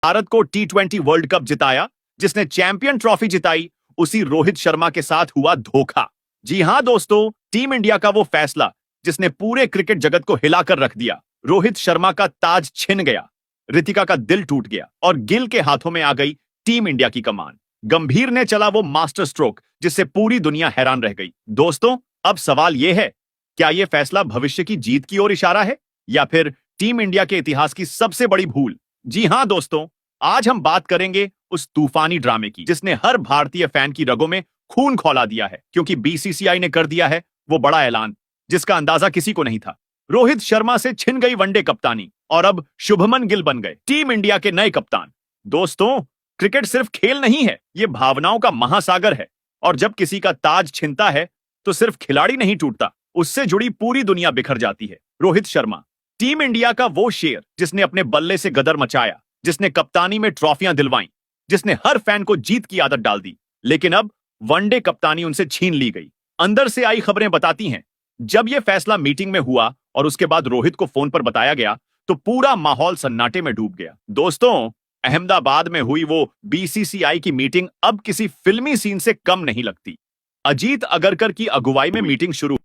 भारत को T20 world cup जिताया, जिसने चैंपियन ट्रॉफी जिताई, उसी रोहित शर्मा के साथ हुआ धोखा। जी हां दोस्तों, टीम इंडिया का वो फैसला जिसने पूरे क्रिकेट जगत को हिलाकर रख दिया। रोहित शर्मा का ताज छिन गया, रितिका का दिल टूट गया और गिल के हाथों में आ गई टीम इंडिया की कमान। गंभीर ने चला वो मास्टर स्ट्रोक जिससे पूरी दुनिया हैरान रह गई। दोस्तों, अब सवाल यह है, क्या यह फैसला भविष्य की जीत की ओर इशारा है या फिर टीम इंडिया के इतिहास की सबसे बड़ी भूल? जी हां दोस्तों, आज हम बात करेंगे उस तूफानी ड्रामे की जिसने हर भारतीय फैन की रगों में खून खौला दिया है, क्योंकि बीसीसीआई ने कर दिया है वो बड़ा ऐलान जिसका अंदाजा किसी को नहीं था। रोहित शर्मा से छिन गई वनडे कप्तानी और अब शुभमन गिल बन गए टीम इंडिया के नए कप्तान। दोस्तों, क्रिकेट सिर्फ खेल नहीं है, यह भावनाओं का महासागर है और जब किसी का ताज छिनता है तो सिर्फ खिलाड़ी नहीं टूटता, उससे जुड़ी पूरी दुनिया बिखर जाती है। रोहित शर्मा, टीम इंडिया का वो शेर जिसने अपने बल्ले से गदर मचाया, जिसने कप्तानी में ट्रॉफियां दिलवाई, जिसने हर फैन को जीत की आदत डाल दी, लेकिन अब वनडे कप्तानी उनसे छीन ली गई। अंदर से आई खबरें बताती हैं, जब यह फैसला मीटिंग में हुआ और उसके बाद रोहित को फोन पर बताया गया तो पूरा माहौल सन्नाटे में डूब गया। दोस्तों, अहमदाबाद में हुई वो बीसीसीआई की मीटिंग अब किसी फिल्मी सीन से कम नहीं लगती। अजीत अगरकर की अगुवाई में मीटिंग शुरू।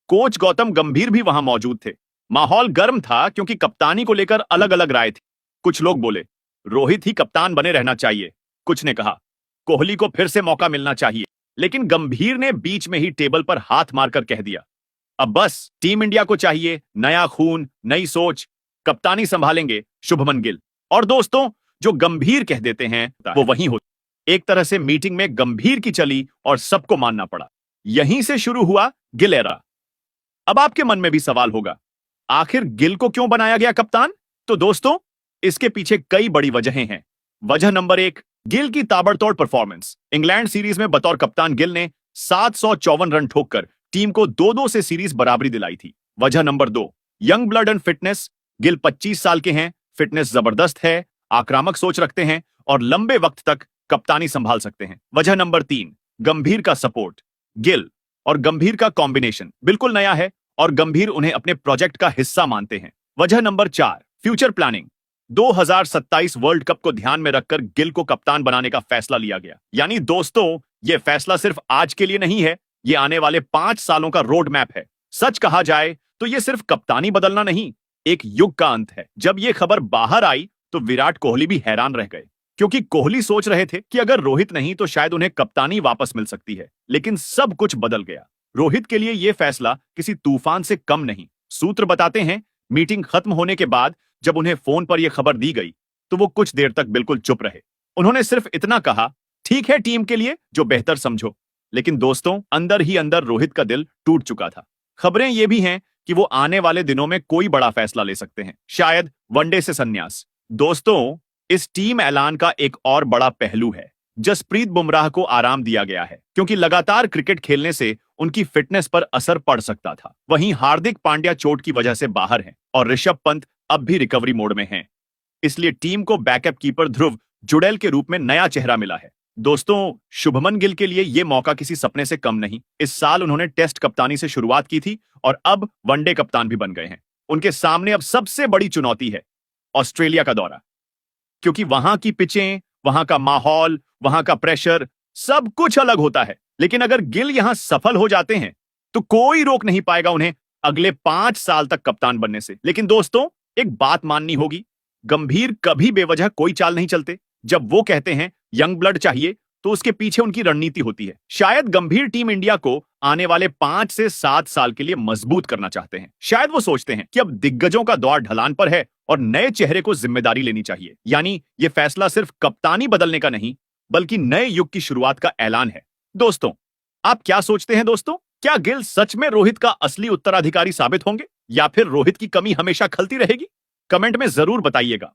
कोच गौतम गंभीर भी वहां मौजूद थे। माहौल गर्म था क्योंकि कप्तानी को लेकर अलग अलग राय थी। कुछ लोग बोले रोहित ही कप्तान बने रहना चाहिए, कुछ ने कहा कोहली को फिर से मौका मिलना चाहिए, लेकिन गंभीर ने बीच में ही टेबल पर हाथ मारकर कह दिया, अब बस टीम इंडिया को चाहिए नया खून, नई सोच, कप्तानी संभालेंगे शुभमन गिल। और दोस्तों, जो गंभीर कह देते हैं वो वही होता। एक तरह से मीटिंग में गंभीर की चली और सबको मानना पड़ा। यहीं से शुरू हुआ गिल एरा। अब आपके मन में भी सवाल होगा, आखिर गिल को क्यों बनाया गया कप्तान? तो दोस्तों, इसके पीछे कई बड़ी वजहें हैं। वजह नंबर 1, गिल की ताबड़तोड़ परफॉर्मेंस। इंग्लैंड सीरीज में बतौर कप्तान गिल ने 754 रन ठोककर टीम को 2-2 से सीरीज बराबरी दिलाई थी। वजह number 2, young blood and fitness. Gill 25 साल के हैं, फिटनेस जबरदस्त है, आक्रामक सोच रखते हैं और लंबे वक्त तक कप्तानी संभाल सकते हैं। वजह नंबर 3, गंभीर का सपोर्ट। गिल और गंभीर का कॉम्बिनेशन बिल्कुल नया है और गंभीर उन्हें अपने प्रोजेक्ट का हिस्सा मानते हैं। वजह number 4, future planning. 2027 world cup को ध्यान में रखकर गिल को कप्तान बनाने का फैसला लिया गया। यानी दोस्तों, यह फैसला सिर्फ आज के लिए नहीं है, यह आने वाले 5 सालों का रोड मैप है। सच कहा जाए तो यह सिर्फ कप्तानी बदलना नहीं, एक युग का अंत है। जब यह खबर बाहर आई तो विराट कोहली भी हैरान रह गए, क्योंकि कोहली सोच रहे थे कि अगर रोहित नहीं तो शायद उन्हें कप्तानी वापस मिल सकती है। लेकिन सब कुछ बदल गया। रोहित के लिए यह फैसला किसी तूफान से कम नहीं। सूत्र बताते हैं, मीटिंग खत्म होने के बाद जब उन्हें फोन पर यह खबर दी गई तो वो कुछ देर तक बिल्कुल चुप रहे। उन्होंने सिर्फ इतना कहा, ठीक है, टीम के लिए जो बेहतर समझो। लेकिन दोस्तों, अंदर ही अंदर रोहित का दिल टूट चुका था। खबरें यह भी हैं कि वो आने वाले दिनों में कोई बड़ा फैसला ले सकते हैं, शायद वनडे से संन्यास। दोस्तों, इस टीम ऐलान का एक और बड़ा पहलू है, जसप्रीत बुमराह को आराम दिया गया है, क्योंकि लगातार क्रिकेट खेलने से उनकी फिटनेस पर असर पड़ सकता था। वहीं हार्दिक पांड्या चोट की वजह से बाहर हैं और ऋषभ पंत अब भी रिकवरी मोड में हैं। इसलिए टीम को बैकअप कीपर ध्रुव जुड़ेल के रूप में नया चेहरा मिला है। दोस्तों, शुभमन गिल के लिए यह मौका किसी सपने से कम नहीं। इस साल उन्होंने टेस्ट कप्तानी से शुरुआत की थी और अब वनडे कप्तान भी बन गए हैं। उनके सामने अब सबसे बड़ी चुनौती है ऑस्ट्रेलिया का दौरा, क्योंकि वहां की पिचें, वहां का माहौल, वहां का प्रेशर, सब कुछ अलग होता है। लेकिन अगर गिल यहां सफल हो जाते हैं तो कोई रोक नहीं पाएगा उन्हें अगले 5 साल तक कप्तान बनने से। लेकिन दोस्तों, एक बात माननी होगी, गंभीर कभी बेवजह कोई चाल नहीं चलते। जब वो कहते हैं यंग ब्लड चाहिए तो उसके पीछे उनकी रणनीति होती है। शायद गंभीर टीम इंडिया को आने वाले 5 से 7 साल के लिए मजबूत करना चाहते हैं। शायद वो सोचते हैं कि अब दिग्गजों का दौर ढलान पर है और नए चेहरे को जिम्मेदारी लेनी चाहिए। यानी यह फैसला सिर्फ कप्तानी बदलने का नहीं, बल्कि नए युग की शुरुआत का ऐलान है। दोस्तों, आप क्या सोचते हैं? दोस्तों, क्या गिल सच में रोहित का असली उत्तराधिकारी साबित होंगे या फिर रोहित की कमी हमेशा खलती रहेगी? कमेंट में जरूर बताइएगा।